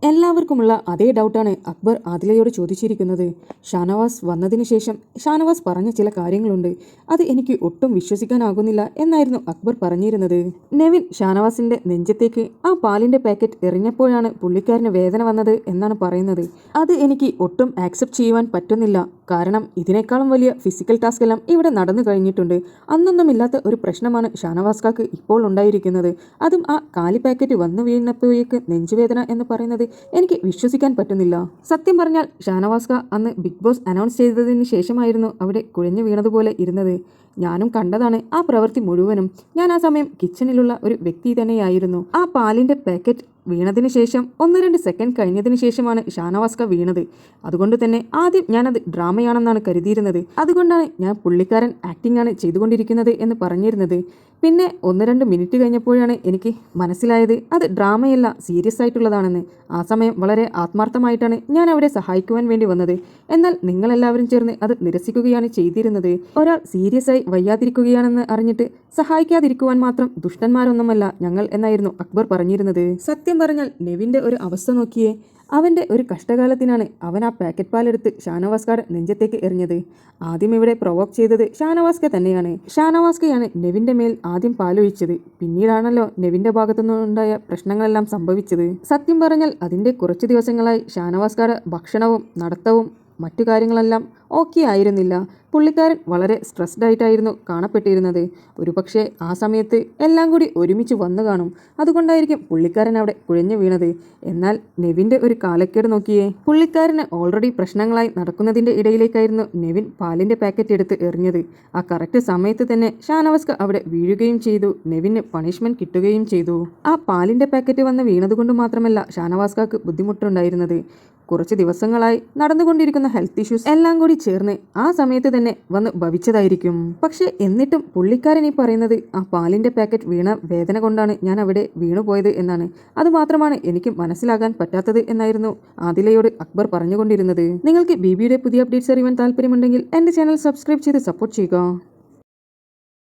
എല്ലാവർക്കുമുള്ള അതേ ഡൗട്ടാണ് അക്ബർ ആദിലയോട് ചോദിച്ചിരിക്കുന്നത്. ഷാനവാസ് വന്നതിന് ശേഷം ഷാനവാസ് പറഞ്ഞ ചില കാര്യങ്ങളുണ്ട്, അത് എനിക്ക് ഒട്ടും വിശ്വസിക്കാനാകുന്നില്ല എന്നായിരുന്നു അക്ബർ പറഞ്ഞിരുന്നത്. നെവിൻ ഷാനവാസിന്റെ നെഞ്ചത്തേക്ക് ആ പാലിന്റെ പാക്കറ്റ് എറിഞ്ഞപ്പോഴാണ് പുള്ളിക്കാരന് വേദന വന്നത് എന്നാണ് പറയുന്നത്. അത് എനിക്ക് ഒട്ടും ആക്സെപ്റ്റ് ചെയ്യുവാൻ പറ്റുന്നില്ല. കാരണം ഇതിനേക്കാളും വലിയ ഫിസിക്കൽ ടാസ്ക് എല്ലാം ഇവിടെ നടന്നു കഴിഞ്ഞിട്ടുണ്ട്. അന്നൊന്നുമില്ലാത്ത ഒരു പ്രശ്നമാണ് ഷാനവാസ്കാക്ക് ഇപ്പോൾ ഉണ്ടായിരിക്കുന്നത്. അതും ആ കാലി പാക്കറ്റ് വന്നു വീണപ്പോഴേക്ക് നെഞ്ചുവേദന എന്ന് പറയുന്നത് എനിക്ക് വിശ്വസിക്കാൻ പറ്റുന്നില്ല. സത്യം പറഞ്ഞാൽ ഷാനവാസ്ക അന്ന് ബിഗ് ബോസ് അനൗൺസ് ചെയ്തതിന് ശേഷമായിരുന്നു അവിടെ കുഴഞ്ഞു വീണതുപോലെ ഇരുന്നത്. ഞാനും കണ്ടതാണ് ആ പ്രവൃത്തി മുഴുവനും. ഞാൻ ആ സമയം കിച്ചണിലുള്ള ഒരു വ്യക്തി തന്നെയായിരുന്നു. ആ പാലിന്റെ പാക്കറ്റ് വീണതിന് ശേഷം 1-2 സെക്കൻഡ് കഴിഞ്ഞതിന് ശേഷമാണ് ഷാനവാസ്ക വീണത്. അതുകൊണ്ട് തന്നെ ആദ്യം ഞാനത് ഡ്രാമയാണെന്നാണ് കരുതിയിരുന്നത്. അതുകൊണ്ടാണ് ഞാൻ പുള്ളിക്കാരൻ ആക്ടിംഗ് ആണ് ചെയ്തുകൊണ്ടിരിക്കുന്നത് എന്ന് പറഞ്ഞിരുന്നത്. പിന്നെ 1-2 മിനിറ്റ് കഴിഞ്ഞപ്പോഴാണ് എനിക്ക് മനസ്സിലായത് അത് ഡ്രാമയല്ല, സീരിയസ് ആയിട്ടുള്ളതാണെന്ന്. ആ സമയം വളരെ ആത്മാർത്ഥമായിട്ടാണ് ഞാൻ അവിടെ സഹായിക്കുവാൻ വേണ്ടി വന്നത്. എന്നാൽ നിങ്ങളെല്ലാവരും ചേർന്ന് അത് നിരസിക്കുകയാണ് ചെയ്തിരുന്നത്. ഒരാൾ സീരിയസ് ആയി വയ്യാതിരിക്കുകയാണെന്ന് അറിഞ്ഞിട്ട് സഹായിക്കാതിരിക്കുവാൻ മാത്രം ദുഷ്ടന്മാരൊന്നുമല്ല ഞങ്ങൾ എന്നായിരുന്നു അക്ബർ പറഞ്ഞിരുന്നത്. സത്യം പറഞ്ഞാൽ നെവിന്റെ ഒരു അവസ്ഥ നോക്കിയേ. അവന്റെ ഒരു കഷ്ടകാലത്തിനാണ് അവൻ ആ പാക്കറ്റ് പാലെടുത്ത് ഷാനവാസ്കയുടെ നെഞ്ചത്തേക്ക് എറിഞ്ഞത്. ആദ്യം ഇവിടെ പ്രൊവോക്ക് ചെയ്തത് ഷാനവാസ്ക തന്നെയാണ്. ഷാനവാസ്കയാണ് നെവിന്റെ മേൽ ആദ്യം പാലൊഴിച്ചത്. പിന്നീടാണല്ലോ നെവിന്റെ ഭാഗത്തുനിന്നുണ്ടായ പ്രശ്നങ്ങളെല്ലാം സംഭവിച്ചത്. സത്യം പറഞ്ഞാൽ അതിന്റെ കുറച്ച് ദിവസങ്ങളായി ഷാനവാസ്കയുടെ ഭക്ഷണവും നടത്തവും മറ്റു കാര്യങ്ങളെല്ലാം ഓക്കെ ആയിരുന്നില്ല. പുള്ളിക്കാരൻ വളരെ സ്ട്രെസ്ഡ് ആയിട്ടായിരുന്നു കാണപ്പെട്ടിരുന്നത്. ഒരുപക്ഷെ ആ സമയത്ത് എല്ലാം കൂടി ഒരുമിച്ച് വന്നു കാണും. അതുകൊണ്ടായിരിക്കും പുള്ളിക്കാരൻ അവിടെ കുഴഞ്ഞു വീണത്. എന്നാൽ നെവിൻ്റെ ഒരു കാലക്കേട് നോക്കിയേ. പുള്ളിക്കാരന് ഓൾറെഡി പ്രശ്നങ്ങളായി നടക്കുന്നതിൻ്റെ ഇടയിലേക്കായിരുന്നു നെവിൻ പാലിൻ്റെ പാക്കറ്റ് എടുത്ത് എറിഞ്ഞത്. ആ കറക്റ്റ് സമയത്ത് തന്നെ ഷാനവാസ്ക അവിടെ വീഴുകയും ചെയ്തു. നെവിന് പണിഷ്മെൻറ്റ് കിട്ടുകയും ചെയ്തു. ആ പാലിൻ്റെ പാക്കറ്റ് വന്ന് വീണതുകൊണ്ട് മാത്രമല്ല ഷാനവാസ്കക്ക് ബുദ്ധിമുട്ടുണ്ടായിരുന്നത്. കുറച്ച് ദിവസങ്ങളായി നടന്നുകൊണ്ടിരിക്കുന്ന ഹെൽത്ത് ഇഷ്യൂസ് എല്ലാം കൂടി ചേർന്ന് ആ സമയത്ത് തന്നെ വന്ന് ഭവിച്ചതായിരിക്കും. പക്ഷെ എന്നിട്ടും പുള്ളിക്കാരൻ ഈ പറയുന്നത് ആ പാലിന്റെ പാക്കറ്റ് വീണ വേദന കൊണ്ടാണ് ഞാൻ അവിടെ വീണുപോയത് എന്നാണ്. അതുമാത്രമാണ് എനിക്ക് മനസ്സിലാകാൻ പറ്റാത്തത് എന്നായിരുന്നു ആദിലയോട് അക്ബർ പറഞ്ഞുകൊണ്ടിരുന്നത്. നിങ്ങൾക്ക് ബിബിയുടെ പുതിയ അപ്ഡേറ്റ്സ് അറിയാൻ താല്പര്യമുണ്ടെങ്കിൽ എൻ്റെ ചാനൽ സബ്സ്ക്രൈബ് ചെയ്ത് സപ്പോർട്ട് ചെയ്യുക.